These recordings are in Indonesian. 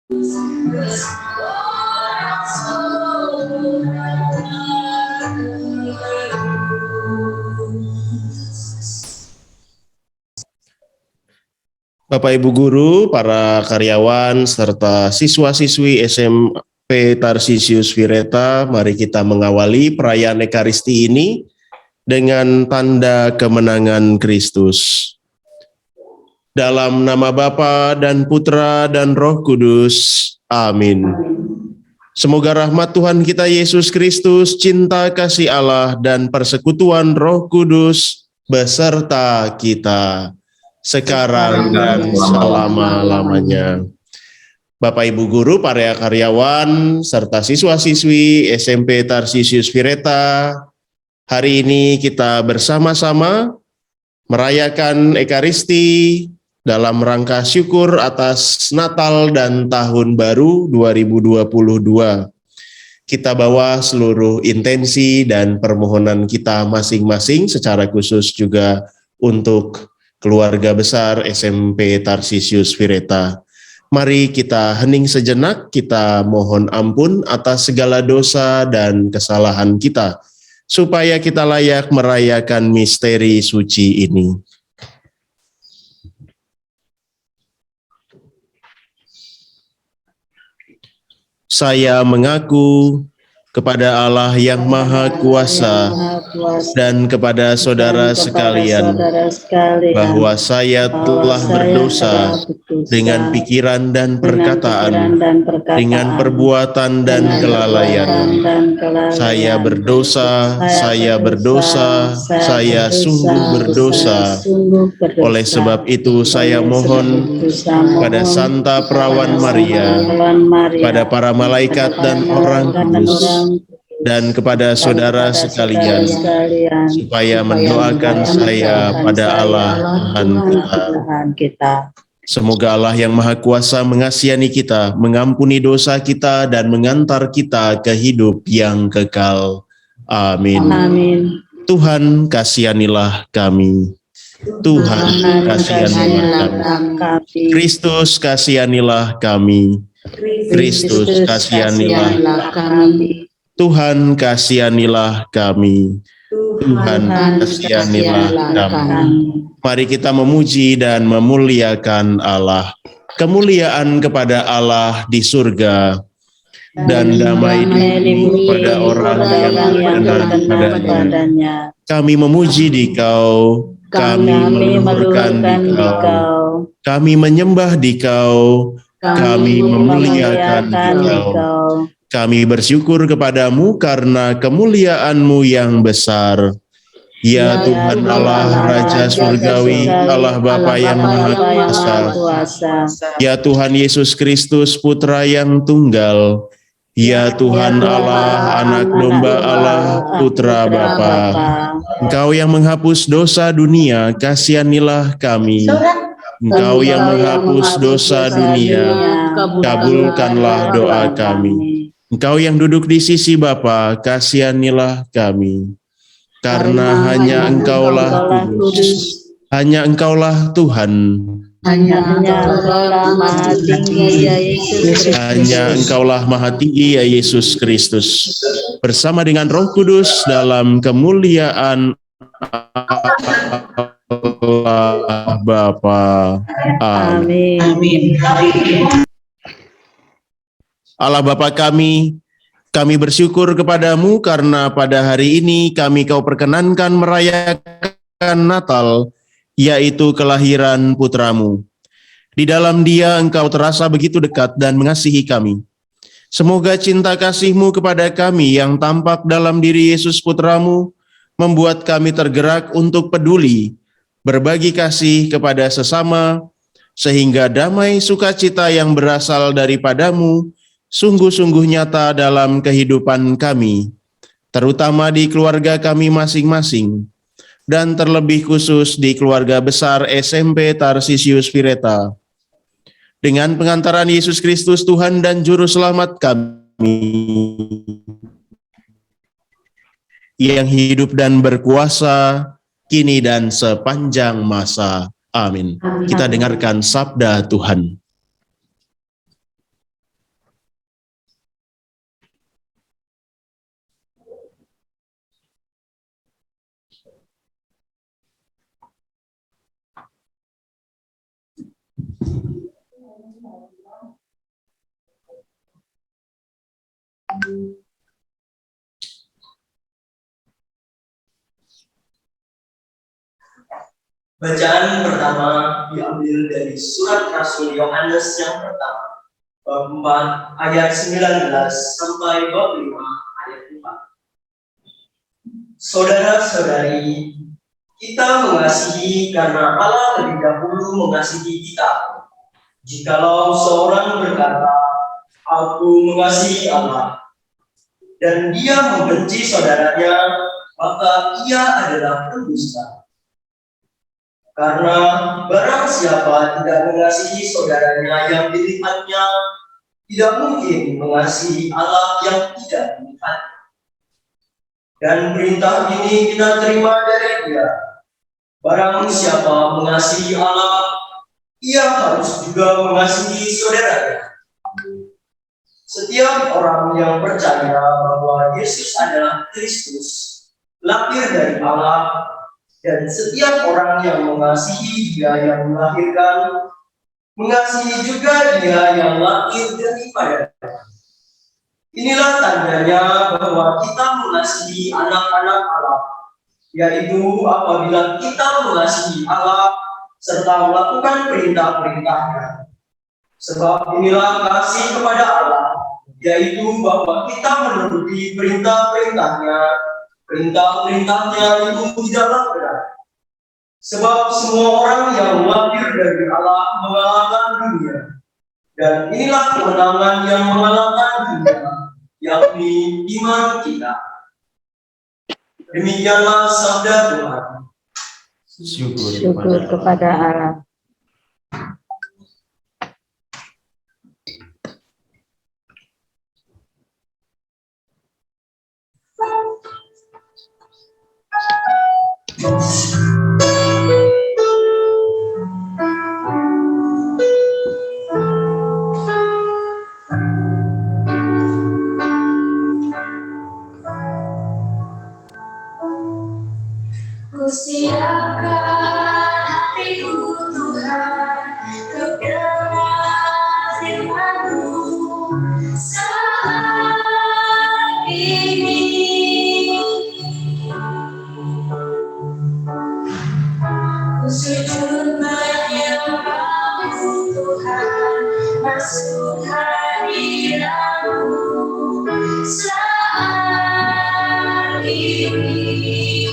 Bapak Ibu Guru, para karyawan, serta siswa-siswi SMP Tarsisius Vireta, mari kita mengawali perayaan Ekaristi ini dengan tanda kemenangan Kristus. Dalam nama Bapa dan Putra dan Roh Kudus. Amin. Semoga rahmat Tuhan kita Yesus Kristus, cinta kasih Allah, dan persekutuan Roh Kudus beserta kita sekarang dan selama-lamanya. Bapak Ibu Guru, para karyawan, serta siswa-siswi SMP Tarsisius Vireta, hari ini kita bersama-sama merayakan Ekaristi dalam rangka syukur atas Natal dan Tahun Baru 2022. Kita bawa seluruh intensi dan permohonan kita masing-masing, secara khusus juga untuk keluarga besar SMP Tarsisius Vireta. Mari kita hening sejenak, kita mohon ampun atas segala dosa dan kesalahan kita, supaya kita layak merayakan misteri suci ini. Saya mengaku kepada Allah yang Maha Kuasa dan kepada saudara sekalian bahwa saya telah berdosa dengan pikiran dan perkataan, dengan perbuatan dan kelalaian. Saya berdosa, saya sungguh berdosa. Oleh sebab itu saya mohon pada Santa Perawan Maria, pada para malaikat dan orang kudus, dan kepada saudara sekalian, supaya mendoakan saya pada Allah Tuhan kita. Semoga Allah yang Maha Kuasa mengasihi kita, mengampuni dosa kita, dan mengantar kita ke hidup yang kekal. Amin. Amin. Tuhan kasihanilah kami. Tuhan kasihanilah kami. Kristus kasihanilah kami. Kristus kasihanilah kami. Tuhan kasihanilah kami. Tuhan kasihanilah kami. Mari kita memuji dan memuliakan Allah. Kemuliaan kepada Allah di surga, dan damai di bumi kepada orang yang benar kepadanya. Kami memuji Dikau, kami meluhurkan Dikau, kami menyembah Dikau, kami memuliakan Dikau. Kami bersyukur kepadamu karena kemuliaan-Mu yang besar. Ya Tuhan Allah, Raja Surgawi, Allah Bapa yang Maha Kuasa. Ya Tuhan Yesus Kristus, Putra yang tunggal. Ya Tuhan Allah, Anak Domba Allah, Putra Bapa. Engkau yang menghapus dosa dunia, kasihanilah kami. Engkau yang menghapus dosa dunia, kabulkanlah doa kami. Engkau yang duduk di sisi Bapa, kasihanilah kami. Karena hanya Engkaulah kudus, hanya Engkaulah Tuhan, hanya Engkaulah Maha Tinggi ya Yesus, hanya Engkaulah Maha Tinggi ya Yesus Kristus, bersama dengan Roh Kudus dalam kemuliaan Allah Bapa. Amin. Allah Bapa kami bersyukur kepadamu karena pada hari ini Kau perkenankan merayakan Natal, yaitu kelahiran Putramu. Di dalam Dia Engkau terasa begitu dekat dan mengasihi kami. Semoga cinta kasih-Mu kepada kami yang tampak dalam diri Yesus Putramu membuat kami tergerak untuk peduli, berbagi kasih kepada sesama, sehingga damai sukacita yang berasal daripadamu sungguh-sungguh nyata dalam kehidupan kami, terutama di keluarga kami masing-masing, dan terlebih khusus di keluarga besar SMP Tarsisius Vireta. Dengan pengantaran Yesus Kristus Tuhan dan Juru Selamat kami, yang hidup dan berkuasa, kini dan sepanjang masa. Amin. Kita dengarkan sabda Tuhan. Bacaan pertama diambil dari surat Rasul Yohanes yang pertama, bab 4 ayat 19 sampai bab 5 ayat 4. Saudara-saudari, kita mengasihi karena Allah lebih dahulu mengasihi kita. Jikalau seorang berkata, "Aku mengasihi Allah," dan dia membenci saudaranya, maka ia adalah pendusta. Karena barang siapa tidak mengasihi saudaranya yang dilihatnya, tidak mungkin mengasihi Allah yang tidak dilihatnya. Dan perintah ini kita terima dari Dia. Barang siapa mengasihi Allah, ia harus juga mengasihi saudaranya. Setiap orang yang percaya bahwa Yesus adalah Kristus, lahir dari Allah, dan setiap orang yang mengasihi Dia yang melahirkan, mengasihi juga Dia yang lahir daripadanya. Inilah tandanya bahwa kita mengasihi anak-anak Allah, yaitu apabila kita mengasihi Allah serta melakukan perintah-perintahnya. Sebab inilah kasih kepada Allah, yaitu bahwa kita menuruti perintah-perintahnya. Perintah-perintahnya itu tidaklah berat. Sebab semua orang yang lahir dari Allah mengalahkan dunia. Dan inilah kemenangan yang mengalahkan dunia, yakni iman kita. Demikianlah sabda Tuhan. Syukur kepada Allah. Kusiapkan hatiku Tuhan, untuk dengar firman-Mu saat ini. Ku sujud menyembah-Mu Tuhan, masuk hadirat-Mu saat ini.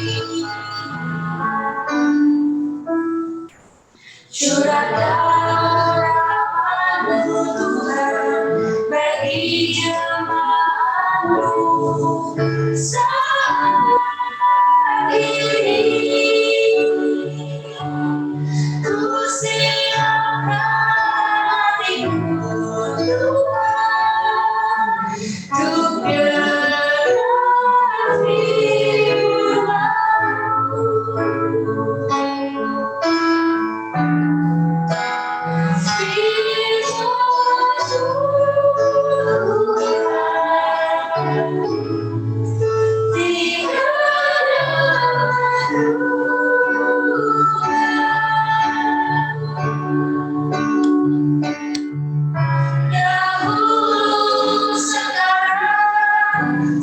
Curahkan rahmat-Mu Tuhan bagi jemaat-Mu saat ini. Ku siapkan hatiku Tuhan, untuk dengar firman-Mu.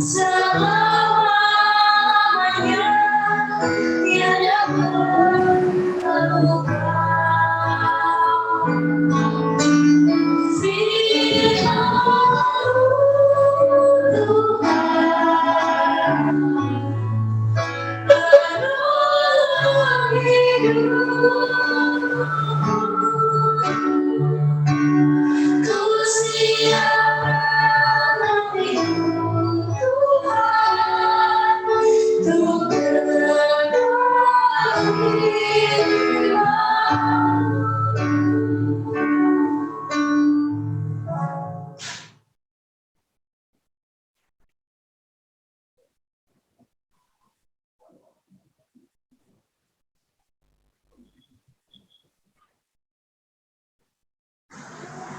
Selamanya tiada berlalu.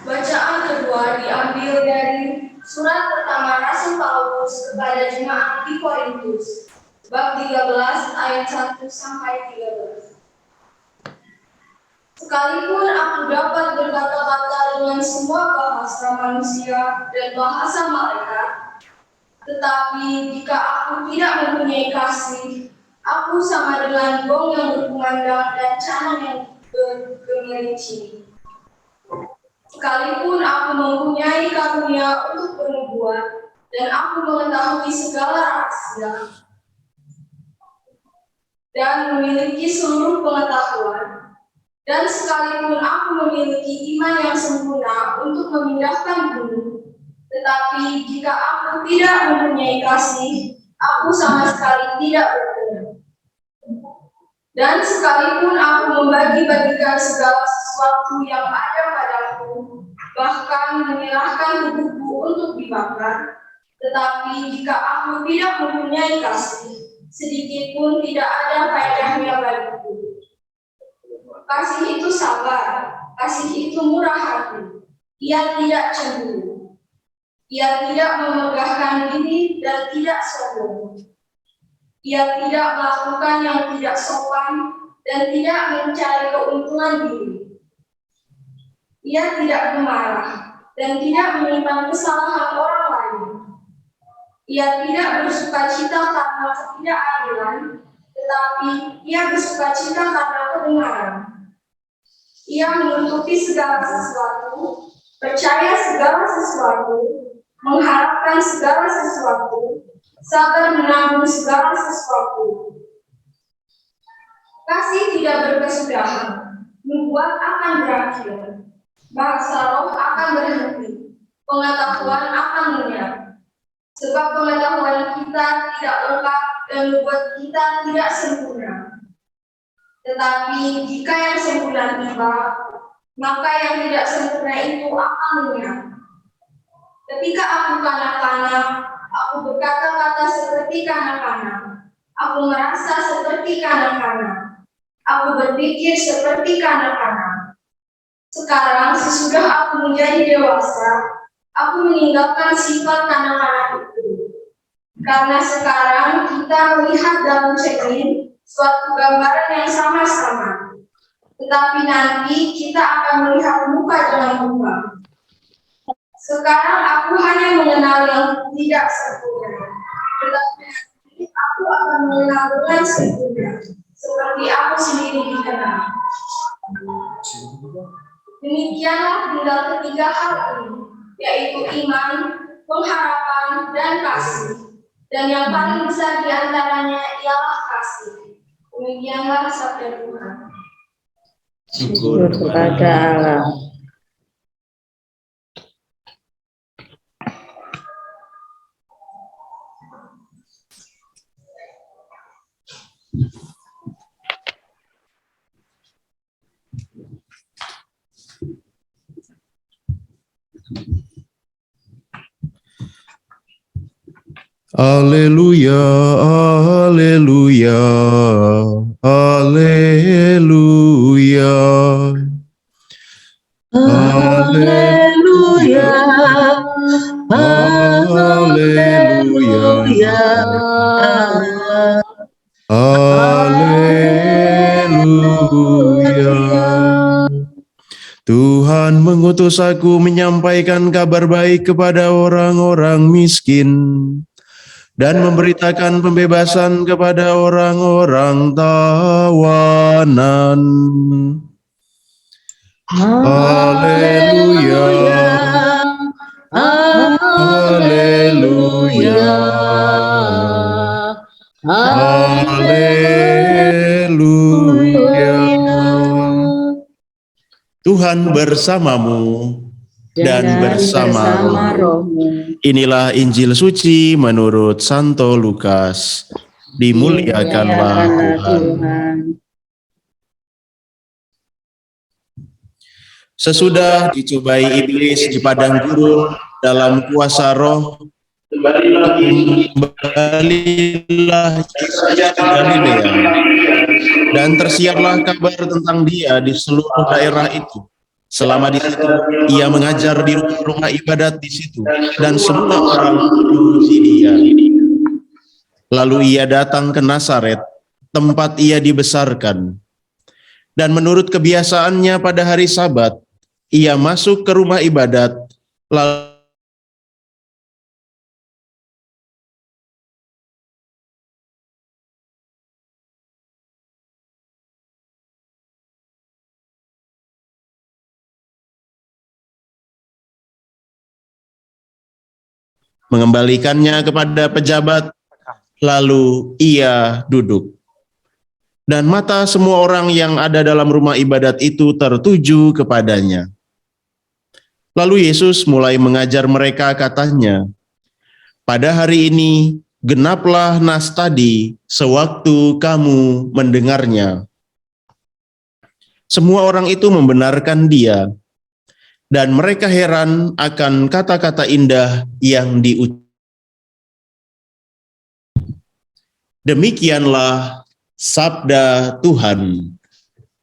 Bacaan kedua diambil dari surat pertama Rasul Paulus kepada jemaat di Korintus, bab 13 ayat 1 sampai 13. Sekalipun aku dapat berkata-kata dengan semua bahasa manusia dan bahasa malaikat, tetapi jika aku tidak mempunyai kasih, aku sama dengan gong yang berkumandang dan canang yang bergemericik. Sekalipun aku mempunyai karunia untuk bernubuat dan aku mengetahui segala rahasia dan memiliki seluruh pengetahuan, dan sekalipun aku memiliki iman yang sempurna untuk memindahkan gunung, tetapi jika aku tidak mempunyai kasih, aku sama sekali tidak berguna. Dan sekalipun aku membagi-bagikan segala sesuatu yang ada padaku, bahkan menyerahkan tubuhku untuk dibakar, tetapi jika aku tidak mempunyai kasih, sedikit pun tidak ada faedahnya bagiku. Kasih itu sabar, kasih itu murah hati, ia tidak cemburu, ia tidak memegahkan diri dan tidak sombong. Ia tidak melakukan yang tidak sopan dan tidak mencari keuntungan diri. Ia tidak marah dan tidak menyimpan kesalahan orang lain. Ia tidak bersukacita karena ketidakadilan, tetapi ia bersukacita karena kebenaran. Ia menutupi segala sesuatu, percaya segala sesuatu, mengharapkan segala sesuatu, sabar menanggung segala sesuatu. Kasih tidak berkesudahan, nubuat akan berakhir, bahasa roh akan berhenti, pengetahuan akan lenyap. Sebab pengetahuan kita tidak lengkap dan nubuat kita tidak sempurna. Tetapi jika yang sempurna tiba, maka yang tidak sempurna itu akan lenyap. Ketika aku kanak-kanak, aku berkata-kata seperti kanak-kanak. Aku merasa seperti kanak-kanak. Aku berpikir seperti kanak-kanak. Sekarang sesudah aku menjadi dewasa, aku meninggalkan sifat kanak-kanak itu. Karena sekarang kita melihat dalam cermin suatu gambaran yang sama-sama. Tetapi nanti kita akan melihat muka dengan muka. Sekarang aku hanya mengenal yang tidak sempurna, tetapi nanti aku akan mengenal dengan sempurna, seperti aku sendiri dikenal. Demikianlah tinggal ketiga hal ini, yaitu iman, pengharapan, dan kasih. Dan yang paling besar di antaranya ialah kasih. Demikianlah sabda Tuhan. Syukur kepada Allah. Haleluya, haleluya, haleluya. Haleluya, haleluya, haleluya. Tuhan mengutus aku menyampaikan kabar baik kepada orang-orang miskin dan memberitakan pembebasan kepada orang-orang tawanan. Haleluya, haleluya, haleluya. Tuhan bersamamu dan bersama rohmu. Inilah Injil suci menurut Santo Lukas. Dimuliakanlah Tuhan. Sesudah dicobai iblis di padang gurun dalam kuasa roh, kembalilah Yesus ke Galilea, dan tersiarlah kabar tentang dia di seluruh daerah itu. Selama di situ, ia mengajar di rumah ibadat di situ, dan semua orang memuji dia. Lalu ia datang ke Nazaret, tempat ia dibesarkan. Dan menurut kebiasaannya pada hari Sabat, ia masuk ke rumah ibadat, lalu mengembalikannya kepada pejabat, lalu ia duduk. Dan mata semua orang yang ada dalam rumah ibadat itu tertuju kepadanya. Lalu Yesus mulai mengajar mereka, katanya, "Pada hari ini genaplah nas tadi sewaktu kamu mendengarnya." Semua orang itu membenarkan dia, dan mereka heran akan kata-kata indah yang diucapkan. Demikianlah sabda Tuhan.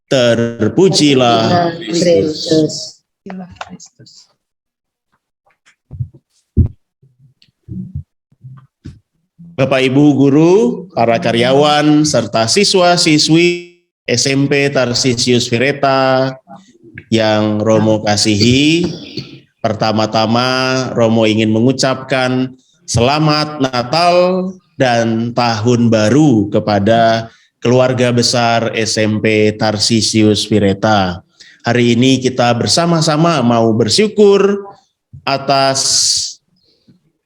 Terpujilah Kristus. Bapak Ibu guru, para karyawan, serta siswa-siswi SMP Tarsisius Vireta yang Romo kasihi, pertama-tama Romo ingin mengucapkan selamat Natal dan Tahun Baru kepada keluarga besar SMP Tarsisius Vireta. Hari ini kita bersama-sama mau bersyukur atas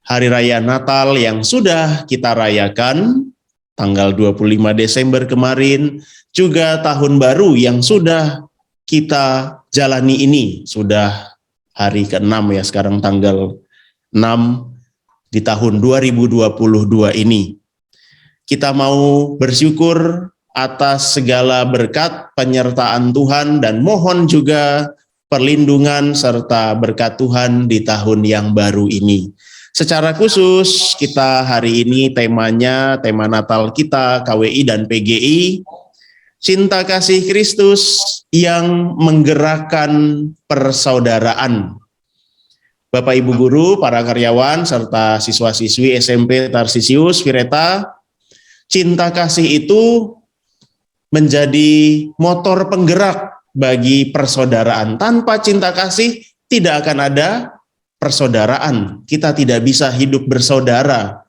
Hari Raya Natal yang sudah kita rayakan tanggal 25 Desember kemarin, juga Tahun Baru yang sudah kita jalani ini, sudah hari ke-6 ya, sekarang tanggal 6 di tahun 2022 ini. Kita mau bersyukur atas segala berkat penyertaan Tuhan dan mohon juga perlindungan serta berkat Tuhan di tahun yang baru ini. Secara khusus kita hari ini temanya, tema Natal kita KWI dan PGI, Cinta Kasih Kristus yang menggerakkan persaudaraan. Bapak Ibu guru, para karyawan, serta siswa-siswi SMP Tarsisius Vireta, cinta kasih itu menjadi motor penggerak bagi persaudaraan. Tanpa cinta kasih tidak akan ada persaudaraan. Kita tidak bisa hidup bersaudara.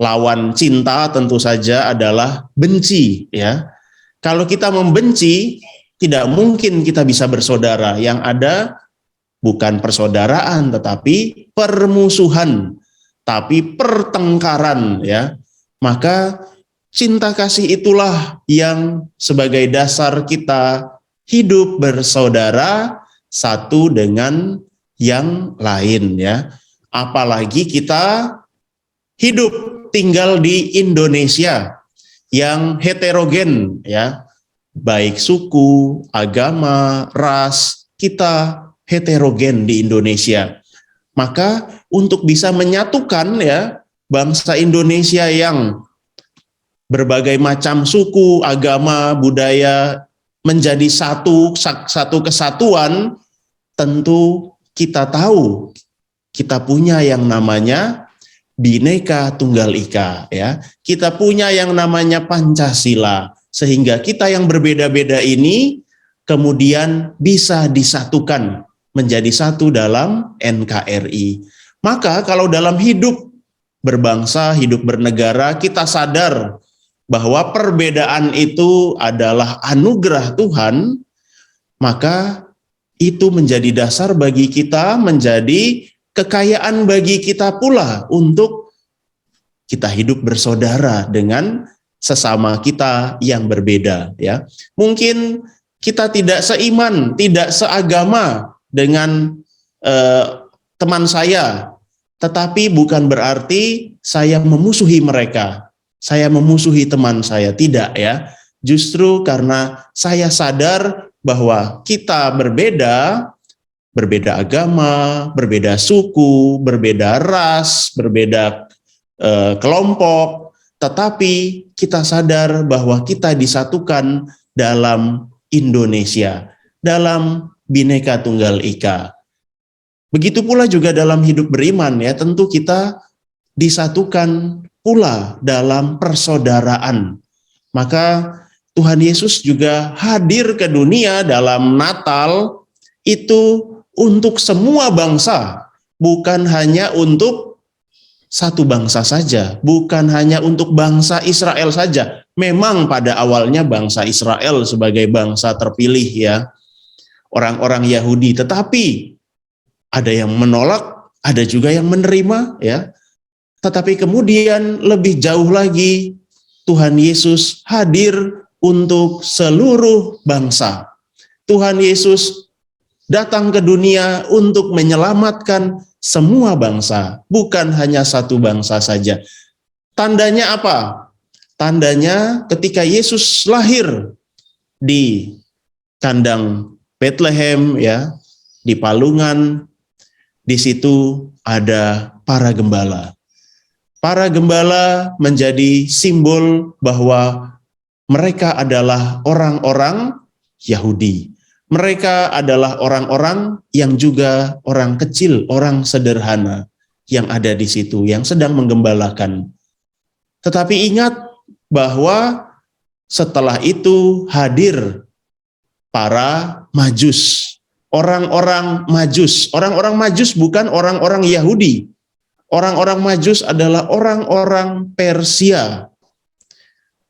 Lawan cinta tentu saja adalah benci, ya. Kalau kita membenci, tidak mungkin kita bisa bersaudara. Yang ada bukan persaudaraan, tetapi permusuhan, tapi pertengkaran, ya. Maka cinta kasih itulah yang sebagai dasar kita hidup bersaudara satu dengan yang lain, ya. Apalagi kita hidup tinggal di Indonesia yang heterogen, ya. Baik suku, agama, ras, kita heterogen di Indonesia. Maka untuk bisa menyatukan, ya, bangsa Indonesia yang berbagai macam suku, agama, budaya menjadi satu kesatuan, tentu kita tahu kita punya yang namanya Bhinneka Tunggal Ika, ya. Kita punya yang namanya Pancasila, sehingga kita yang berbeda-beda ini kemudian bisa disatukan menjadi satu dalam NKRI. Maka kalau dalam hidup berbangsa, hidup bernegara, kita sadar bahwa perbedaan itu adalah anugerah Tuhan, maka itu menjadi dasar bagi kita, menjadi kekayaan bagi kita pula untuk kita hidup bersaudara dengan sesama kita yang berbeda, ya. Mungkin kita tidak seiman, tidak seagama dengan teman saya, tetapi bukan berarti saya memusuhi mereka, saya memusuhi teman saya, tidak, ya. Justru karena saya sadar bahwa kita berbeda agama, berbeda suku, berbeda ras, berbeda kelompok, tetapi kita sadar bahwa kita disatukan dalam Indonesia, dalam Bhinneka Tunggal Ika. Begitu pula juga dalam hidup beriman, ya, tentu kita disatukan pula dalam persaudaraan. Maka Tuhan Yesus juga hadir ke dunia dalam Natal itu untuk semua bangsa, bukan hanya untuk satu bangsa saja, bukan hanya untuk bangsa Israel saja. Memang pada awalnya bangsa Israel sebagai bangsa terpilih ya, orang-orang Yahudi, tetapi ada yang menolak, ada juga yang menerima ya. Tetapi kemudian lebih jauh lagi, Tuhan Yesus hadir untuk seluruh bangsa. Tuhan Yesus datang ke dunia untuk menyelamatkan semua bangsa, bukan hanya satu bangsa saja. Tandanya apa? Tandanya ketika Yesus lahir di kandang Bethlehem ya, di palungan, di situ ada para gembala. Para gembala menjadi simbol bahwa mereka adalah orang-orang Yahudi. Mereka adalah orang-orang yang juga orang kecil, orang sederhana yang ada di situ, yang sedang menggembalakan. Tetapi ingat bahwa setelah itu hadir para Majus, orang-orang Majus. Orang-orang Majus bukan orang-orang Yahudi. Orang-orang Majus adalah orang-orang Persia.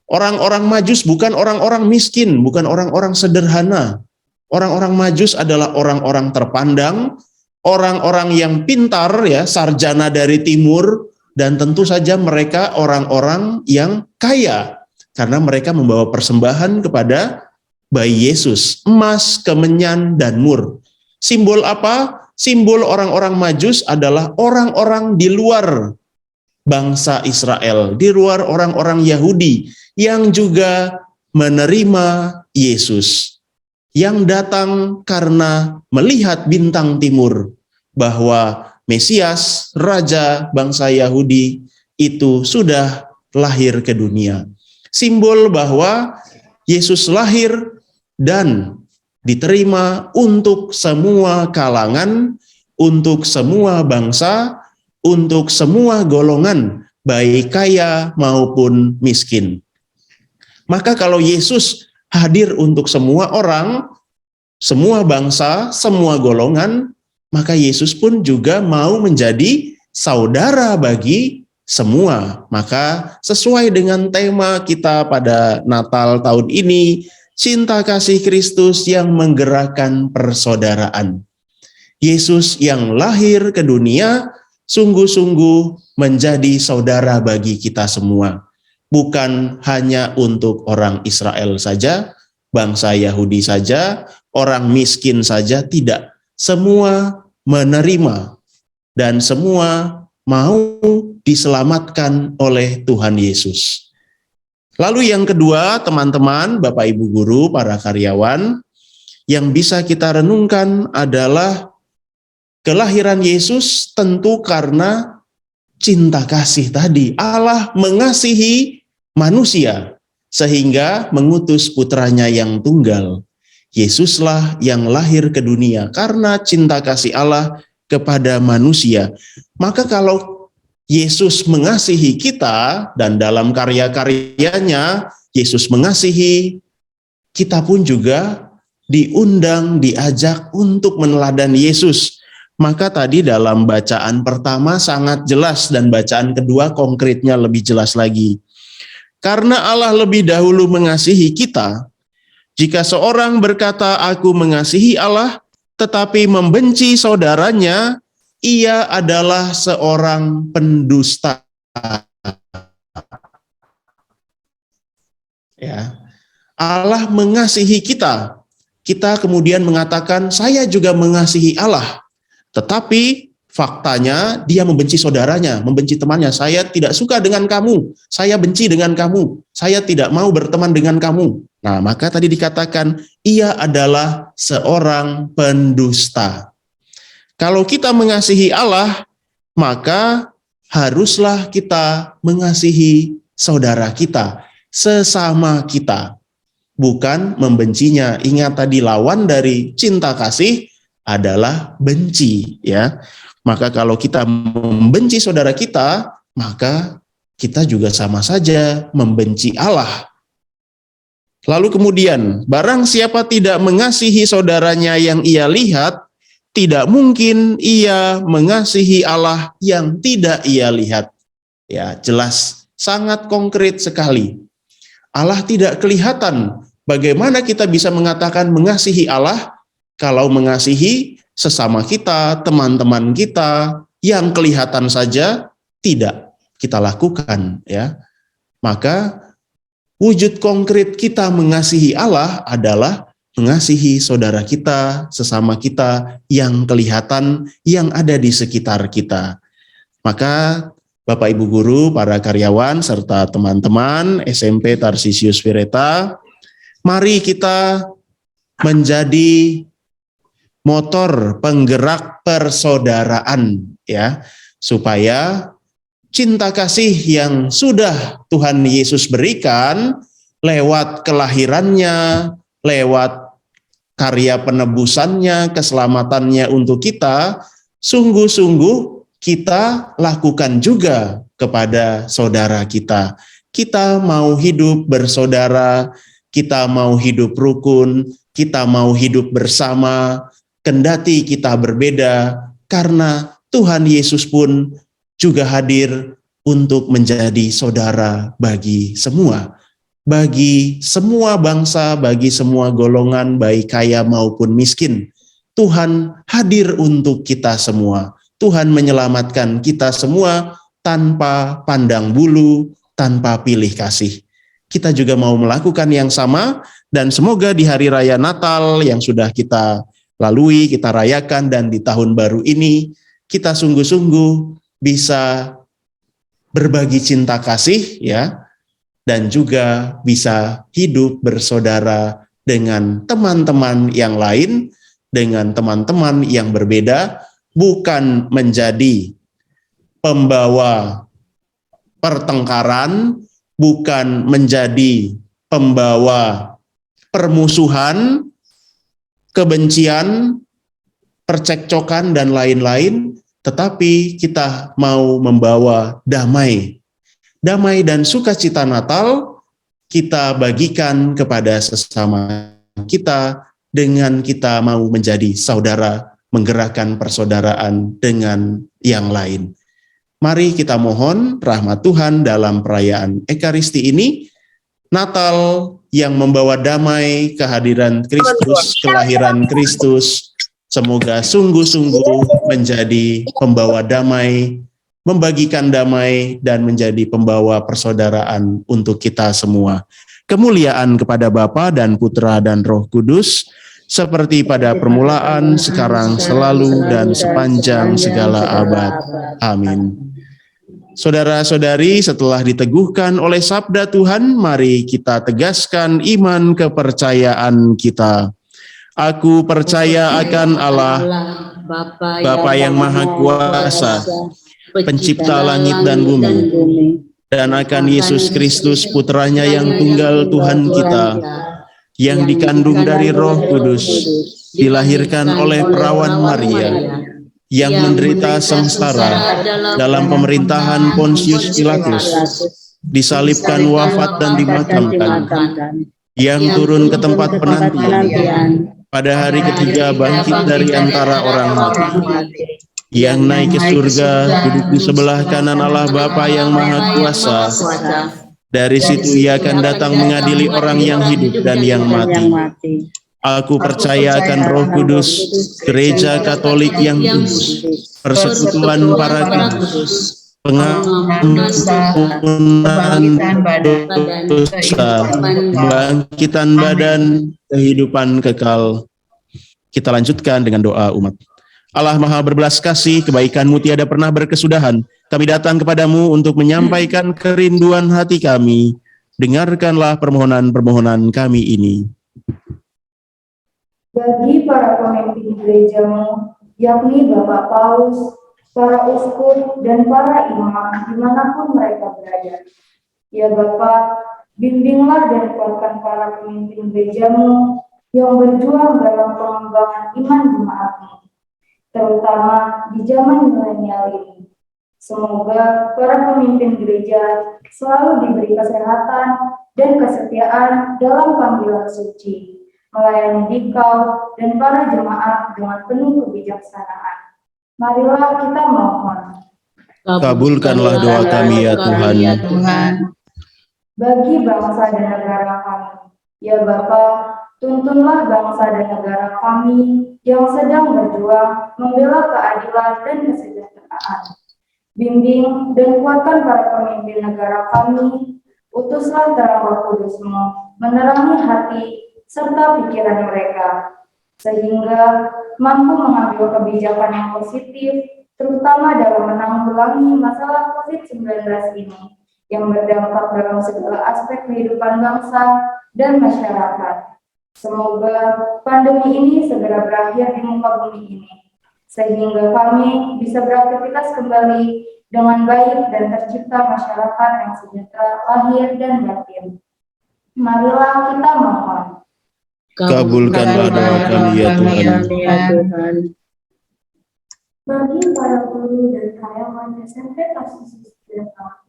Orang-orang Majus bukan orang-orang miskin, bukan orang-orang sederhana. Orang-orang Majus adalah orang-orang terpandang, orang-orang yang pintar ya, sarjana dari timur, dan tentu saja mereka orang-orang yang kaya karena mereka membawa persembahan kepada bayi Yesus, emas, kemenyan, dan mur. Simbol apa? Simbol orang-orang Majus adalah orang-orang di luar bangsa Israel, di luar orang-orang Yahudi yang juga menerima Yesus, yang datang karena melihat bintang timur bahwa Mesias, Raja bangsa Yahudi itu sudah lahir ke dunia. Simbol bahwa Yesus lahir dan diterima untuk semua kalangan, untuk semua bangsa, untuk semua golongan, baik kaya maupun miskin. Maka kalau Yesus hadir untuk semua orang, semua bangsa, semua golongan, maka Yesus pun juga mau menjadi saudara bagi semua. Maka sesuai dengan tema kita pada Natal tahun ini, cinta kasih Kristus yang menggerakkan persaudaraan. Yesus yang lahir ke dunia sungguh-sungguh menjadi saudara bagi kita semua. Bukan hanya untuk orang Israel saja, bangsa Yahudi saja, orang miskin saja, tidak. Semua menerima dan semua mau diselamatkan oleh Tuhan Yesus. Lalu yang kedua, teman-teman, Bapak Ibu Guru, para karyawan, yang bisa kita renungkan adalah kelahiran Yesus tentu karena cinta kasih tadi. Allah mengasihi manusia sehingga mengutus putranya yang tunggal. Yesuslah yang lahir ke dunia karena cinta kasih Allah kepada manusia. Maka kalau Yesus mengasihi kita dan dalam karya-karyanya Yesus mengasihi, kita pun juga diundang, diajak untuk meneladani Yesus. Maka tadi dalam bacaan pertama sangat jelas dan bacaan kedua konkretnya lebih jelas lagi. Karena Allah lebih dahulu mengasihi kita, jika seorang berkata aku mengasihi Allah tetapi membenci saudaranya, ia adalah seorang pendusta. Ya. Allah mengasihi kita. Kita kemudian mengatakan saya juga mengasihi Allah. Tetapi faktanya dia membenci saudaranya, membenci temannya. Saya tidak suka dengan kamu, saya benci dengan kamu, saya tidak mau berteman dengan kamu. Nah, maka tadi dikatakan ia adalah seorang pendusta. Kalau kita mengasihi Allah, maka haruslah kita mengasihi saudara kita, sesama kita, bukan membencinya. Ingat tadi lawan dari cinta kasih adalah benci, ya. Maka kalau kita membenci saudara kita, maka kita juga sama saja membenci Allah. Lalu kemudian, barang siapa tidak mengasihi saudaranya yang ia lihat, tidak mungkin ia mengasihi Allah yang tidak ia lihat. Ya, jelas, sangat konkret sekali. Allah tidak kelihatan. Bagaimana kita bisa mengatakan mengasihi Allah kalau mengasihi sesama kita, teman-teman kita yang kelihatan saja tidak kita lakukan, ya. Maka wujud konkret kita mengasihi Allah adalah mengasihi saudara kita, sesama kita yang kelihatan, yang ada di sekitar kita. Maka Bapak Ibu Guru, para karyawan, serta teman-teman SMP Tarsisius Vireta, mari kita menjadi motor penggerak persaudaraan, ya, supaya cinta kasih yang sudah Tuhan Yesus berikan lewat kelahirannya, lewat karya penebusannya, keselamatannya untuk kita, sungguh-sungguh kita lakukan juga kepada saudara kita. Kita mau hidup bersaudara, kita mau hidup rukun, kita mau hidup bersama, kendati kita berbeda, karena Tuhan Yesus pun juga hadir untuk menjadi saudara bagi semua bangsa, bagi semua golongan, baik kaya maupun miskin. Tuhan hadir untuk kita semua. Tuhan menyelamatkan kita semua tanpa pandang bulu, tanpa pilih kasih. Kita juga mau melakukan yang sama, dan semoga di hari raya Natal yang sudah kita lalui, kita rayakan, dan di tahun baru ini, kita sungguh-sungguh bisa berbagi cinta kasih, ya, dan juga bisa hidup bersaudara dengan teman-teman yang lain, dengan teman-teman yang berbeda, bukan menjadi pembawa pertengkaran, bukan menjadi pembawa permusuhan, kebencian, percekcokan, dan lain-lain, tetapi kita mau membawa damai. Damai dan sukacita Natal kita bagikan kepada sesama kita dengan kita mau menjadi saudara, menggerakkan persaudaraan dengan yang lain. Mari kita mohon rahmat Tuhan dalam perayaan Ekaristi ini, Natal yang membawa damai, kehadiran Kristus, kelahiran Kristus, semoga sungguh-sungguh menjadi pembawa damai, membagikan damai, dan menjadi pembawa persaudaraan untuk kita semua. Kemuliaan kepada Bapa dan Putra dan Roh Kudus, seperti pada permulaan, sekarang, selalu, dan sepanjang segala abad. Amin. Saudara-saudari, setelah diteguhkan oleh sabda Tuhan, mari kita tegaskan iman kepercayaan kita. Aku percaya akan Allah, Bapa yang Maha Kuasa, Pencipta langit dan bumi, dan akan Yesus Kristus, Putranya yang tunggal Tuhan kita, yang dikandung dari Roh Kudus, dilahirkan oleh perawan Maria, yang menderita sengsara dalam pemerintahan Pontius Pilatus, disalibkan, wafat, dan dimakamkan, yang turun ke tempat penantian, pada hari ketiga bangkit dari antara orang mati, yang naik ke surga, duduk di sebelah kanan Allah Bapa yang Maha Kuasa. Dari situ ia akan datang mengadili orang yang hidup dan yang mati. Aku percaya akan Roh Kudus, Gereja Katolik yang kudus, persekutuan para kudus, pengampunan dosa, bangkitan badan, kehidupan kekal. Kita lanjutkan dengan doa umat. Allah Maha berbelas kasih, kebaikan-Mu tiada pernah berkesudahan. Kami datang kepadamu untuk menyampaikan kerinduan hati kami. Dengarkanlah permohonan-permohonan kami ini. Bagi para pemimpin gereja-Mu, yakni Bapak Paus, para uskup, dan para imam dimanapun mereka berada. Ya Bapa, bimbinglah dan kuatkan para pemimpin gereja-Mu yang berjuang dalam pengembangan iman jemaat-Mu, terutama di zaman milenial ini. Semoga para pemimpin gereja selalu diberi kesehatan dan kesetiaan dalam panggilan suci, melayani dikau dan para jemaat dengan penuh kebijaksanaan. Marilah kita mohon. Kabulkanlah doa kami ya Tuhan. Bagi bangsa dan negara kami, ya Bapa, tuntunlah bangsa dan negara kami yang sedang berjuang membela keadilan dan kesejahteraan. Bimbing dan kuatkan para pemimpin negara kami, utuslah terang Roh Kudus-Mu menerangi hati serta pikiran mereka, sehingga mampu mengambil kebijakan yang positif, terutama dalam menanggulangi masalah COVID-19 ini, yang berdampak dalam segala aspek kehidupan bangsa dan masyarakat. Semoga pandemi ini segera berakhir di muka bumi ini, sehingga kami bisa beraktivitas kembali dengan baik dan tercipta masyarakat yang sejahtera lahir dan batin. Marilah kita mohon. Kabulkanlah doa kami ya Tuhan. Bagi para guru dan karyawan SMP Kasusus Tirta,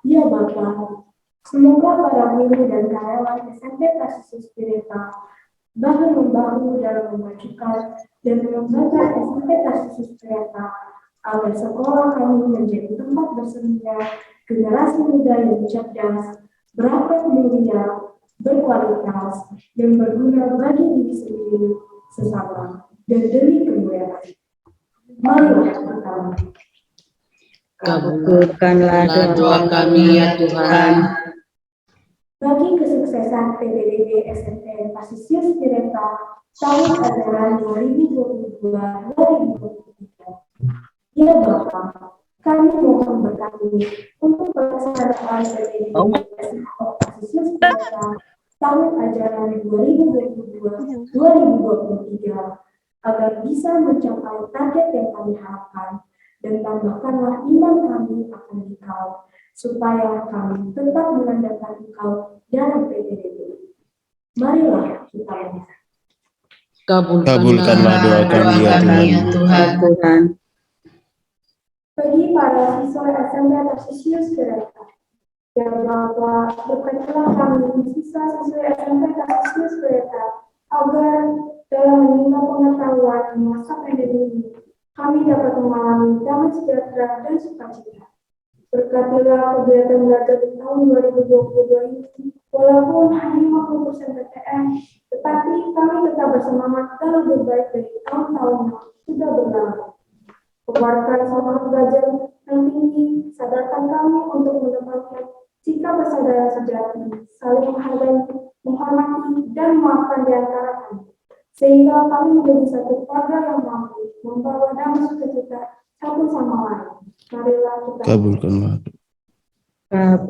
ya Bapa, semoga para guru dan karyawan SMP Kasusus Tirta bahu-membahu dalam memajukan dan mengembangkan SMP Kasusus Tirta agar sekolah kami menjadi tempat berseminya generasi muda yang cerdas, berakhlak mulia, berkualitas, dan berguna bagi diri sendiri, sesama, dan demi kemuliaan. Marilah kita. Kabulkanlah doa kami ya Tuhan. Bagi kesuksesan PPDB SMP Pasisius Tirta tahun ajaran 2022-2023. Ya Bapa, kami mohon berkati untuk pelaksanaan PPDB SMP Pasisius Tirta tahun ajaran 2022-2023 agar bisa mencapai target yang kami harapkan, dan tambahkanlah iman kami akan Engkau, supaya kami tetap mengandalkan Engkau dalam PPDB. Marilah kita berdoa. Kabulkanlah doa kami ya Tuhan. Bagi para siswa SMP Tarsius Tirta, ya Bapa, berkatilah kami siswa-siswa SMP Tarsius Tirta agar dalam menimba pengetahuan di masa pandemi ini, kami dapat mengalami damai sejahtera dan sukacita. Berkatilah kegiatan belajar di tahun 2022 ini, walaupun hanya 50% PTM, tetapi kami tetap bersemangat dan lebih baik dari tahun-tahun yang sudah berlalu. Keluarkan semangat belajar yang tinggi, sadarkan kami untuk menempatkan sikap persaudaraan sejati, saling menghargai, menghormati, dan memaafkan di antara kami, sehingga kami menjadi satu keluarga yang mampu membawa damai sukacita satu sama lain. Marilah kita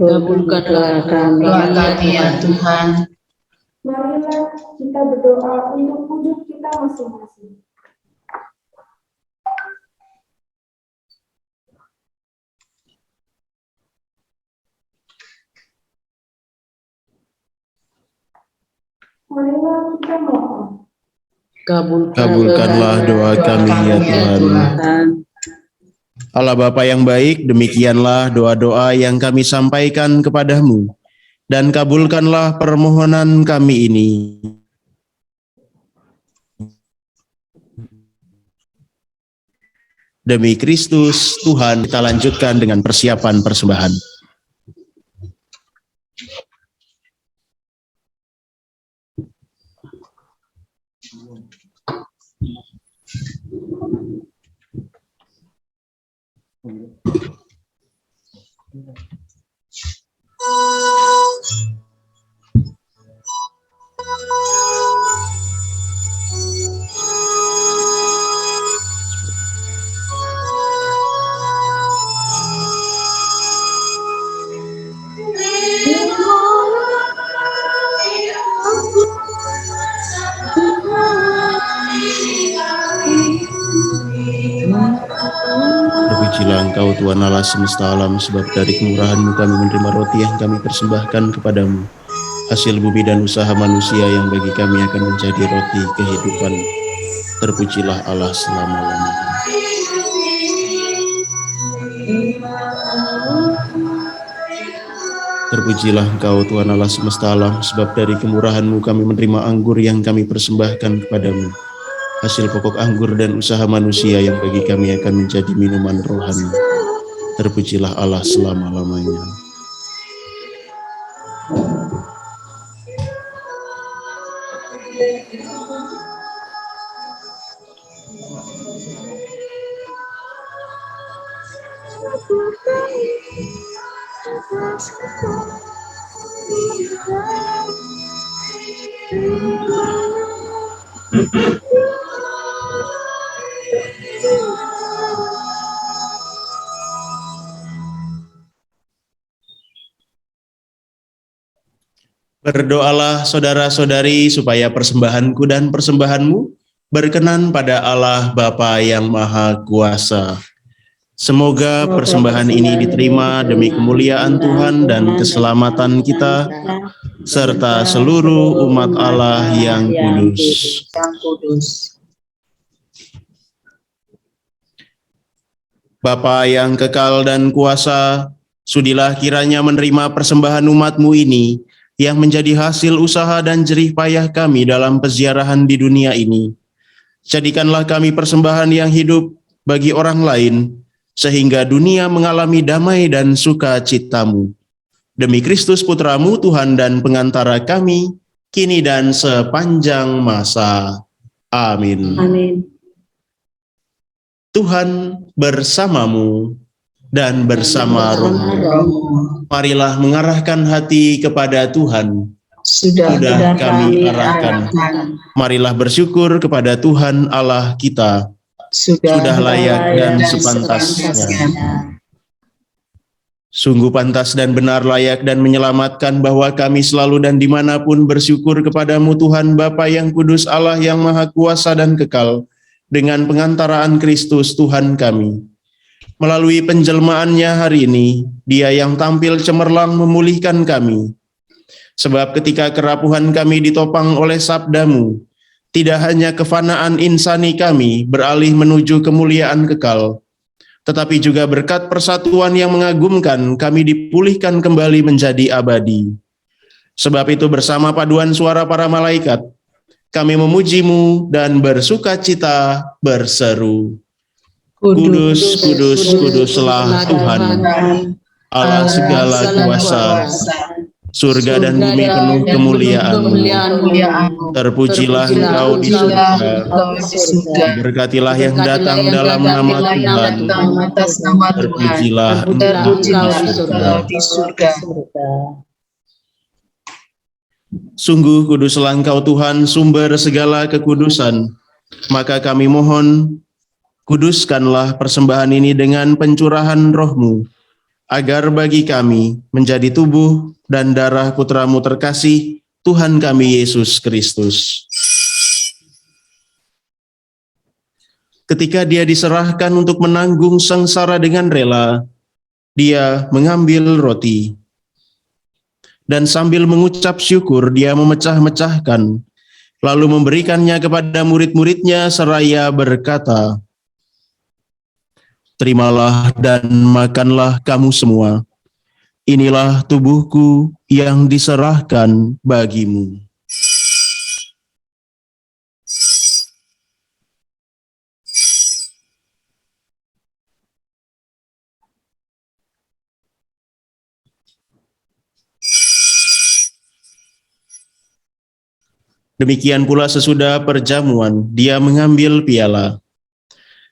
Kabulkanlah kami ya Tuhan. Marilah kita berdoa untuk wujud kita masing-masing. Marilah kita mohon. Kabulkanlah doa kami ya Tuhan. Allah Bapa yang baik, demikianlah doa-doa yang kami sampaikan kepadamu, dan kabulkanlah permohonan kami ini. Demi Kristus Tuhan, kita lanjutkan dengan persiapan persembahan. Terpujilah Engkau Tuhan Allah semesta alam, sebab dari kemurahan-Mu kami menerima roti yang kami persembahkan kepadamu, hasil bumi dan usaha manusia yang bagi kami akan menjadi roti kehidupan. Terpujilah Allah selama-lamanya. Terpujilah Engkau Tuhan Allah semesta alam, sebab dari kemurahan-Mu kami menerima anggur yang kami persembahkan kepadamu. Hasil pokok anggur dan usaha manusia yang bagi kami akan menjadi minuman rohani. Terpujilah Allah selama-lamanya. Berdoalah saudara-saudari supaya persembahanku dan persembahanmu berkenan pada Allah Bapa yang Maha Kuasa. Semoga persembahan ini diterima demi kemuliaan Tuhan dan keselamatan kita, serta seluruh umat Allah yang kudus. Bapa yang kekal dan kuasa, sudilah kiranya menerima persembahan umat-Mu ini yang menjadi hasil usaha dan jerih payah kami dalam peziarahan di dunia ini. Jadikanlah kami persembahan yang hidup bagi orang lain, sehingga dunia mengalami damai dan sukacita-Mu. Demi Kristus Putra-Mu, Tuhan dan pengantara kami, kini dan sepanjang masa. Amin. Amin. Tuhan bersamamu dan bersama rohmu. Marilah mengarahkan hati kepada Tuhan. Sudah kami arahkan. Marilah bersyukur kepada Tuhan Allah kita. Sudah layak dan sepantasnya. Sungguh pantas dan benar, layak dan menyelamatkan bahwa kami selalu dan dimanapun bersyukur kepadamu Tuhan Bapa yang kudus, Allah yang maha kuasa dan kekal, dengan pengantaraan Kristus Tuhan kami. Melalui penjelmaannya hari ini, Dia yang tampil cemerlang memulihkan kami. Sebab ketika kerapuhan kami ditopang oleh sabda-Mu, tidak hanya kefanaan insani kami beralih menuju kemuliaan kekal, tetapi juga berkat persatuan yang mengagumkan kami dipulihkan kembali menjadi abadi. Sebab itu bersama paduan suara para malaikat, kami memuji-Mu dan bersukacita berseru, Kudus, kudus, kuduslah Tuhan, Allah segala kuasa, surga dan bumi penuh kemuliaan-Mu. Terpujilah Engkau di surga, berkatilah yang datang dalam nama Tuhan, terpujilah Engkau di surga. Sungguh kuduslah Engkau Tuhan, sumber segala kekudusan. Maka kami mohon, kuduskanlah persembahan ini dengan pencurahan roh-Mu, agar bagi kami menjadi tubuh dan darah Putra-Mu terkasih, Tuhan kami Yesus Kristus. Ketika Dia diserahkan untuk menanggung sengsara dengan rela, Dia mengambil roti, dan sambil mengucap syukur, Dia memecah-mecahkan, lalu memberikannya kepada murid-murid-Nya seraya berkata, Terimalah dan makanlah kamu semua. Inilah tubuhku yang diserahkan bagimu. Demikian pula sesudah perjamuan, Dia mengambil piala.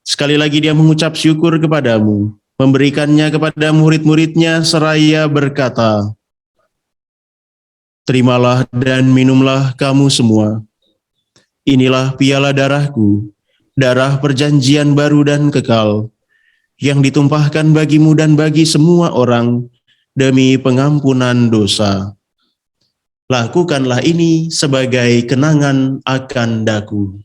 Sekali lagi Dia mengucap syukur kepadamu, memberikannya kepada murid-murid-Nya seraya berkata, Terimalah dan minumlah kamu semua. Inilah piala darahku, darah perjanjian baru dan kekal, yang ditumpahkan bagimu dan bagi semua orang demi pengampunan dosa. Lakukanlah ini sebagai kenangan akan daku.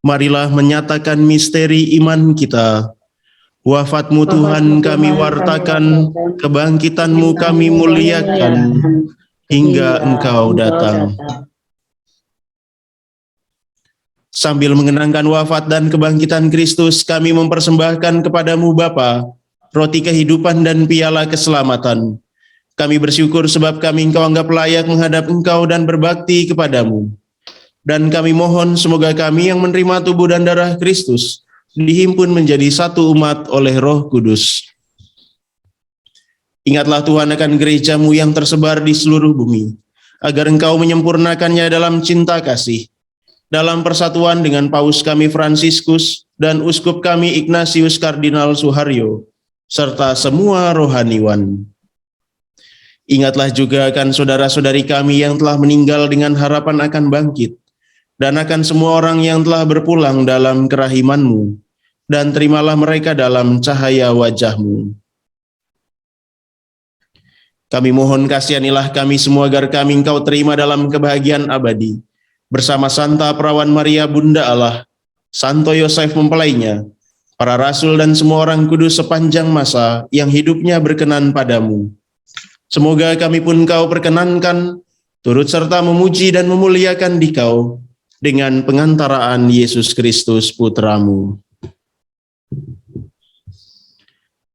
marilah menyatakan misteri iman kita. Wafat-Mu Tuhan kami wartakan, kebangkitan-Mu kami muliakan, hingga Engkau datang. Sambil mengenangkan wafat dan kebangkitan Kristus, kami mempersembahkan kepada-Mu Bapa, roti kehidupan dan piala keselamatan. Kami bersyukur sebab kami Engkau anggap layak menghadap Engkau dan berbakti kepada-Mu. Dan kami mohon semoga kami yang menerima tubuh dan darah Kristus dihimpun menjadi satu umat oleh Roh Kudus. Ingatlah Tuhan akan gereja-Mu yang tersebar di seluruh bumi, agar Engkau menyempurnakannya dalam cinta kasih, dalam persatuan dengan Paus kami Fransiskus dan Uskup kami Ignatius Kardinal Suharyo, serta semua rohaniwan. Ingatlah juga akan saudara-saudari kami yang telah meninggal dengan harapan akan bangkit, dan akan semua orang yang telah berpulang dalam kerahiman-Mu, dan terimalah mereka dalam cahaya wajah-Mu. Kami mohon kasihanilah kami semua agar kami Engkau terima dalam kebahagiaan abadi, bersama Santa Perawan Maria Bunda Allah, Santo Yosef mempelainya, para rasul dan semua orang kudus sepanjang masa yang hidupnya berkenan padamu. Semoga kami pun Engkau perkenankan, turut serta memuji dan memuliakan Dikau, dengan pengantaraan Yesus Kristus Putra-Mu.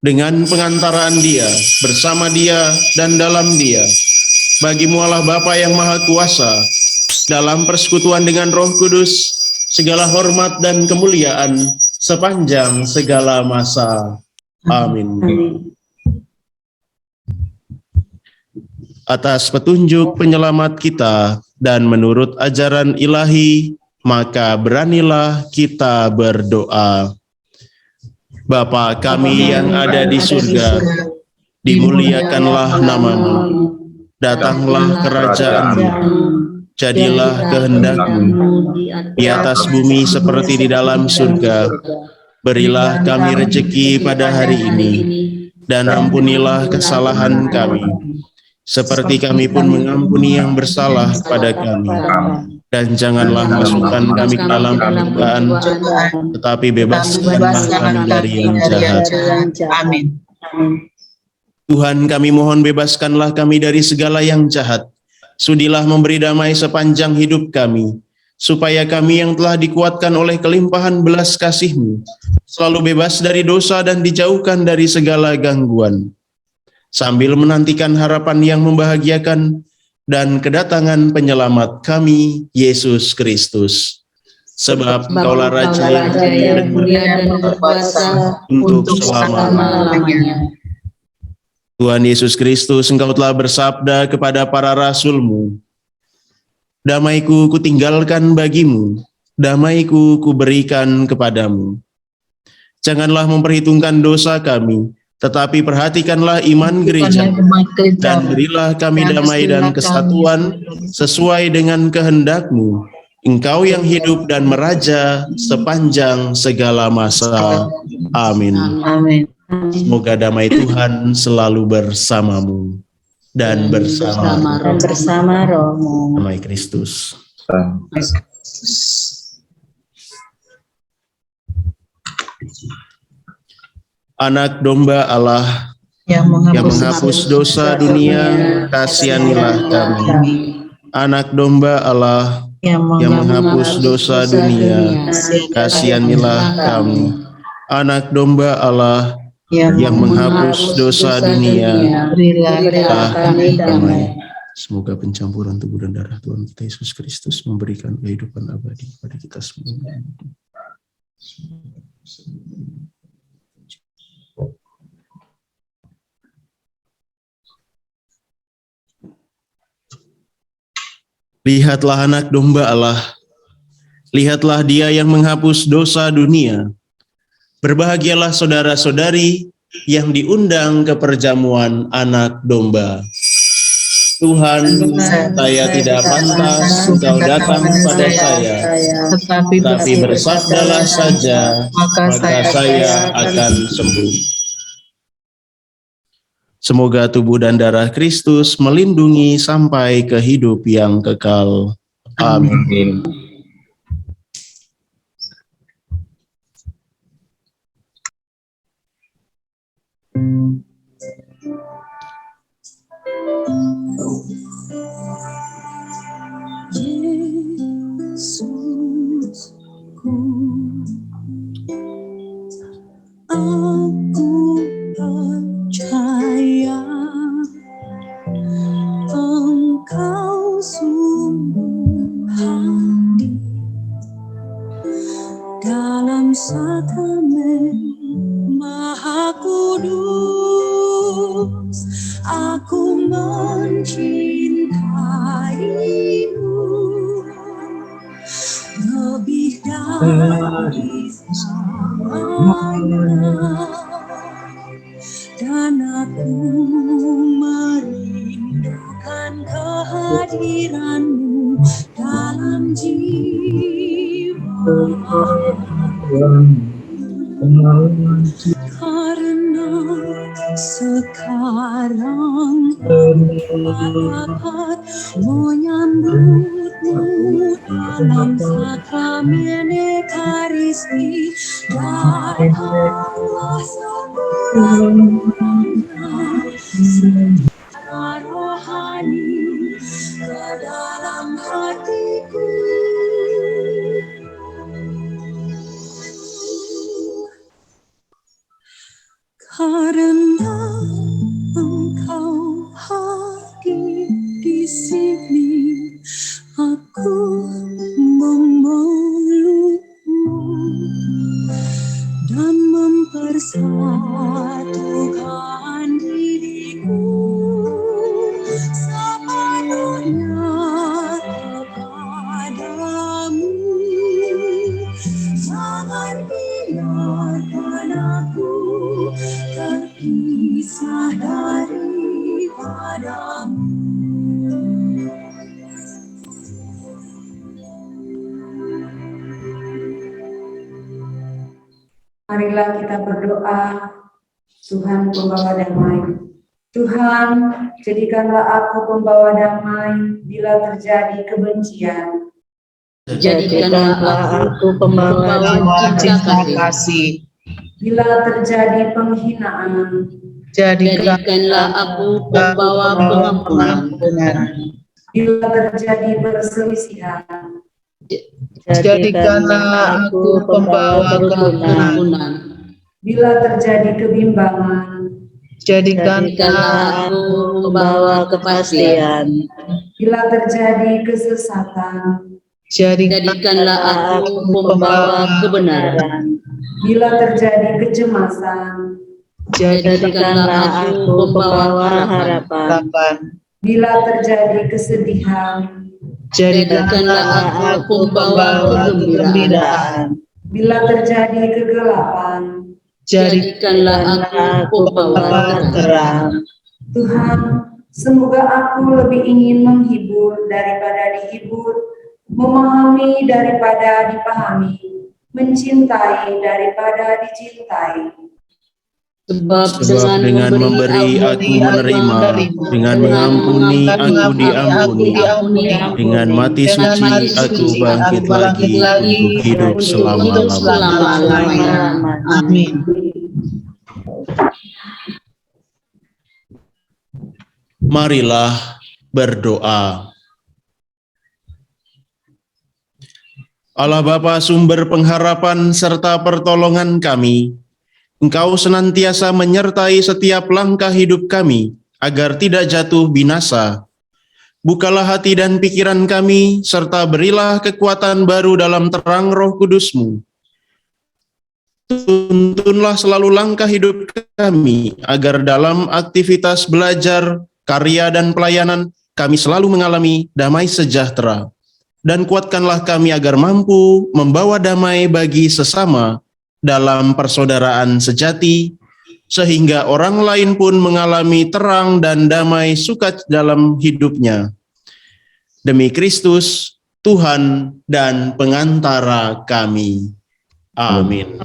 Dengan pengantaraan Dia, bersama Dia, dan dalam Dia, bagi-Mu Allah Bapa yang Maha Kuasa, dalam persekutuan dengan Roh Kudus, segala hormat dan kemuliaan sepanjang segala masa. Amin. Atas petunjuk penyelamat kita dan menurut ajaran ilahi, maka beranilah kita berdoa. Bapa kami yang ada di surga, dimuliakanlah nama-Mu, datanglah kerajaan-Mu, jadilah kehendak-Mu, di atas bumi seperti di dalam surga. Berilah kami rejeki pada hari ini, dan ampunilah kesalahan kami, seperti kami pun mengampuni yang bersalah kepada kami. Dan janganlah masukkan kami ke dalam pencobaan, tetapi bebaskanlah kami dari yang jahat. Amin. Tuhan, kami mohon bebaskanlah kami dari segala yang jahat. Sudilah memberi damai sepanjang hidup kami, supaya kami yang telah dikuatkan oleh kelimpahan belas kasih-Mu, selalu bebas dari dosa dan dijauhkan dari segala gangguan, sambil menantikan harapan yang membahagiakan dan kedatangan penyelamat kami, Yesus Kristus. Sebab Engkaulah Raja yang mulia dan berkuasa untuk selama-lamanya. Tuhan Yesus Kristus, Engkau telah bersabda kepada para rasul-Mu, damai-Ku kutinggalkan bagi-Mu, damai-Ku kuberikan kepadamu. Janganlah memperhitungkan dosa kami, tetapi perhatikanlah iman gereja, dan berilah kami damai dan kesatuan sesuai dengan kehendak-Mu, Engkau yang hidup dan meraja sepanjang segala masa. Amin. Amin. Semoga damai Tuhan selalu bersamamu dan bersama rohmu. damai Kristus. Anak domba Allah yang menghapus dosa dunia, kasihanilah kami. Anak domba Allah yang menghapus dosa dunia, kasihanilah kami. Anak domba Allah yang menghapus dosa dunia, berilah kami damai. Semoga pencampuran tubuh dan darah Tuhan kita Yesus Kristus memberikan kehidupan abadi kepada kita semua. Lihatlah anak domba Allah, lihatlah Dia yang menghapus dosa dunia. Berbahagialah saudara-saudari yang diundang ke perjamuan anak domba. Tuhan, saya tidak pantas Engkau datang pada saya, tetapi bersabdalah saja, maka saya akan sembuh. Semoga tubuh dan darah Kristus melindungi sampai ke hidup yang kekal. Amin. Aku percaya Engkau sungguh hadir dalam sakramen Maha Kudus. Aku mencintaimu lebih dari semuanya, dan aku merindukan kehadiranmu dalam jiwa. Karena sekarang dapat menyambutmu dalam sakramen Ekaristi, dan Allah sempurnakan secara rohani ke dalam hatiku. Karena Engkau hadir di sini, aku memelukmu dan mempersatukan diriku sepenuhnya kepadamu. Jangan biarkan aku terpisah daripadamu. Marilah kita berdoa. Tuhan pembawa damai, Tuhan, jadikanlah aku pembawa damai bila terjadi kebencian. Jadikanlah aku pembawa cinta kasih. Bila terjadi penghinaan, Jadikanlah aku pembawa pengampunan. bila terjadi perselisihan, Jadikanlah aku pembawa kerukunan. bila terjadi kebimbangan, Jadikanlah aku pembawa kepastian. bila terjadi kesesatan, Jadikanlah aku pembawa kebenaran. bila terjadi kecemasan, Jadikanlah aku pembawa harapan. bila terjadi kesedihan, Jadikanlah aku pembawa kegembiraan. bila terjadi kegelapan. Jadikanlah aku pembawa terang. Tuhan, semoga aku lebih ingin menghibur daripada dihibur, memahami daripada dipahami, mencintai daripada dicintai. Sebab dengan memberi aku menerima, dengan mengampuni aku diampuni, dengan mati suci aku bangkit lagi untuk hidup selama-lamanya. Amin. Marilah berdoa. Allah Bapa, sumber pengharapan serta pertolongan kami, Engkau senantiasa menyertai setiap langkah hidup kami, agar tidak jatuh binasa. Bukalah hati dan pikiran kami, serta berilah kekuatan baru dalam terang Roh Kudus-Mu. Tuntunlah selalu langkah hidup kami, agar dalam aktivitas belajar, karya, dan pelayanan, kami selalu mengalami damai sejahtera. Dan kuatkanlah kami agar mampu membawa damai bagi sesama dalam persaudaraan sejati, sehingga orang lain pun mengalami terang dan damai suka dalam hidupnya. Demi Kristus, Tuhan dan pengantara kami. Amin.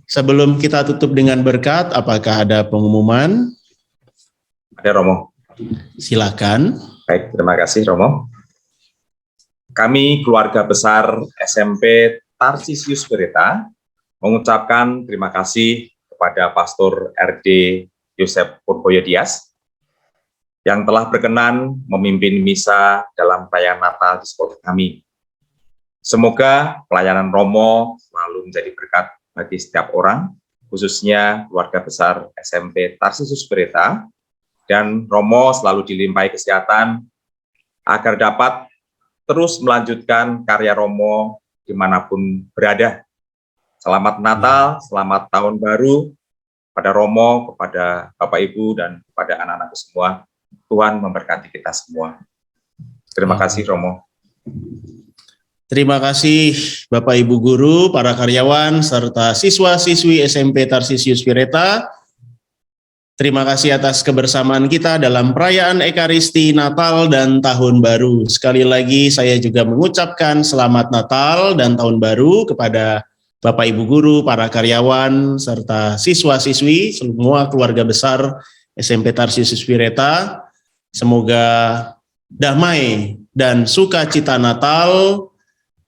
Sebelum kita tutup dengan berkat, apakah ada pengumuman? Ada, Romo. Silakan. Baik, terima kasih, Romo. Kami keluarga besar SMP Tarsisius Berita mengucapkan terima kasih kepada Pastor RD Yosef Purboyo Dias yang telah berkenan memimpin misa dalam perayaan Natal di sekolah kami. Semoga pelayanan Romo selalu menjadi berkat bagi setiap orang, khususnya keluarga besar SMP Tarsisius Bereta, dan Romo selalu dilimpahi kesehatan agar dapat terus melanjutkan karya Romo dimanapun berada. Selamat Natal, selamat Tahun Baru pada Romo, kepada Bapak Ibu, dan kepada anak-anakku semua. Tuhan memberkati kita semua. Terima kasih Romo. Terima kasih Bapak Ibu Guru, para karyawan, serta siswa-siswi SMP Tarsisius Bereta. Terima kasih atas kebersamaan kita dalam perayaan Ekaristi Natal dan Tahun Baru. Sekali lagi saya juga mengucapkan Selamat Natal dan Tahun Baru kepada Bapak Ibu Guru, para karyawan, serta siswa-siswi, semua keluarga besar SMP Tarsisius Bereta. Semoga damai dan sukacita Natal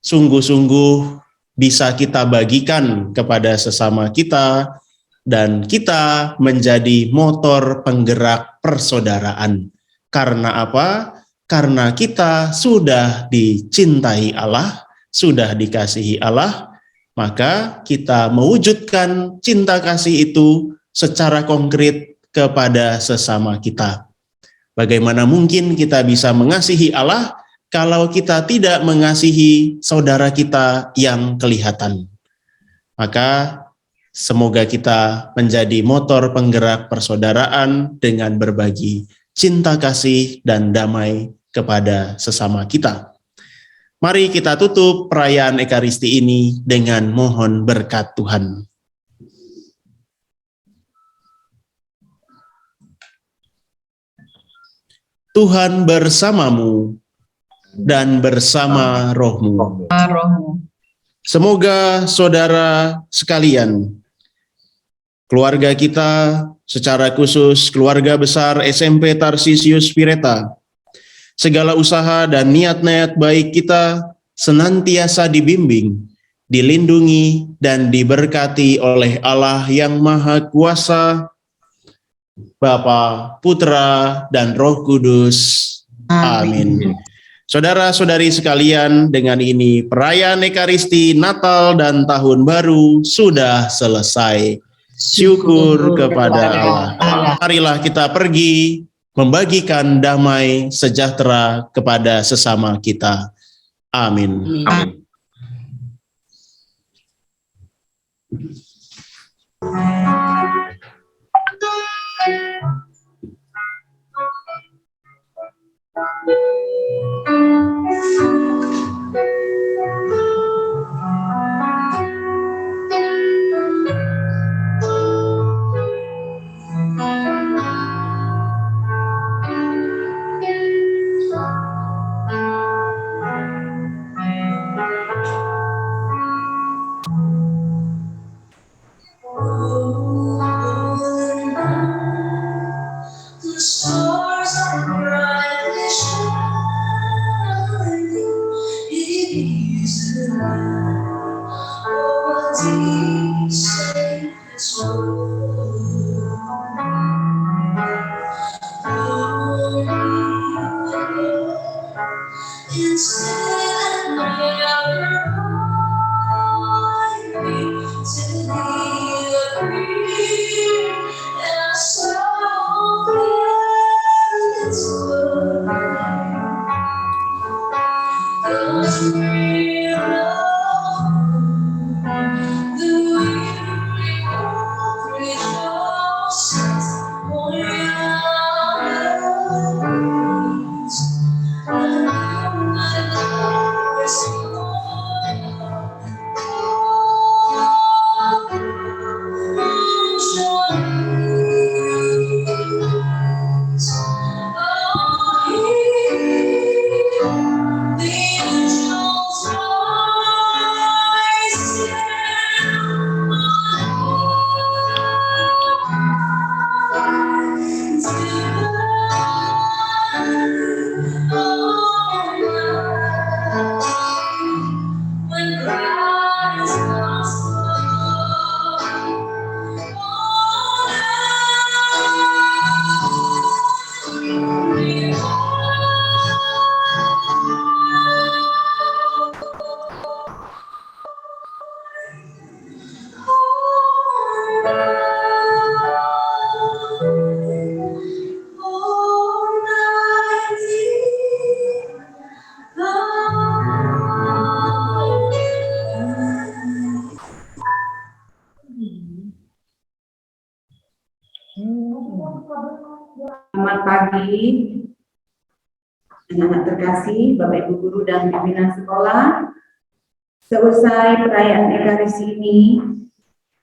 sungguh-sungguh bisa kita bagikan kepada sesama kita, dan kita menjadi motor penggerak persaudaraan. Karena apa? Karena kita sudah dicintai Allah, sudah dikasihi Allah, maka kita mewujudkan cinta kasih itu secara konkret kepada sesama kita. Bagaimana mungkin kita bisa mengasihi Allah kalau kita tidak mengasihi saudara kita yang kelihatan? Maka semoga kita menjadi motor penggerak persaudaraan dengan berbagi cinta kasih dan damai kepada sesama kita. Mari kita tutup perayaan Ekaristi ini dengan mohon berkat Tuhan. Tuhan bersamamu dan bersama rohmu. Semoga saudara sekalian, keluarga kita, secara khusus keluarga besar SMP Tarsisius Bereta, segala usaha dan niat-niat baik kita senantiasa dibimbing, dilindungi, dan diberkati oleh Allah yang Maha Kuasa, Bapa, Putra, dan Roh Kudus. Amin. Saudara-saudari sekalian, dengan ini perayaan Ekaristi Natal dan Tahun Baru sudah selesai. Syukur kepada Allah. Marilah kita pergi membagikan damai sejahtera kepada sesama kita. Amin. Amin. The stars are brightly shining. It is the night of a deep safest instead never find me to be free and so glad it's God's real the weary rejoices when Selamat pagi, anak-anak terkasih, Bapak Ibu Guru dan pimpinan sekolah. Seusai perayaan Ekaristi ini,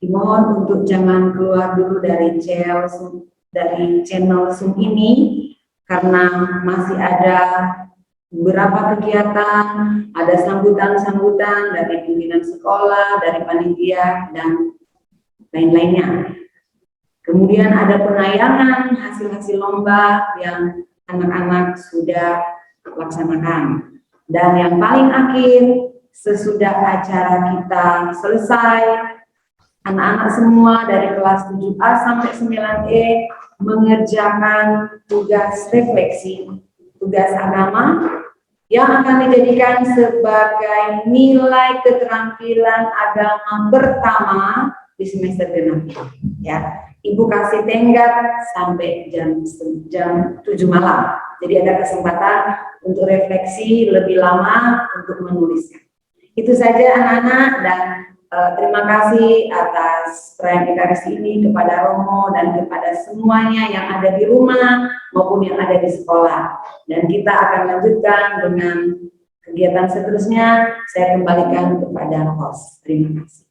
dimohon untuk jangan keluar dulu dari channel Zoom ini, karena masih ada beberapa kegiatan, ada sambutan-sambutan dari pimpinan sekolah, dari panitia, dan lain-lainnya. Kemudian ada penayangan hasil-hasil lomba yang anak-anak sudah laksanakan. Dan yang paling akhir, sesudah acara kita selesai, anak-anak semua dari kelas 7A sampai 9E mengerjakan tugas refleksi, tugas agama yang akan dijadikan sebagai nilai keterampilan agama pertama di semester genap. Ya, Ibu kasih tenggat sampai jam 7 malam. Jadi ada kesempatan untuk refleksi lebih lama untuk menulisnya. Itu saja anak-anak, dan terima kasih atas perayaan Ekaristi ini kepada Romo dan kepada semuanya yang ada di rumah maupun yang ada di sekolah. Dan kita akan lanjutkan dengan kegiatan seterusnya. Saya kembalikan kepada host. Terima kasih.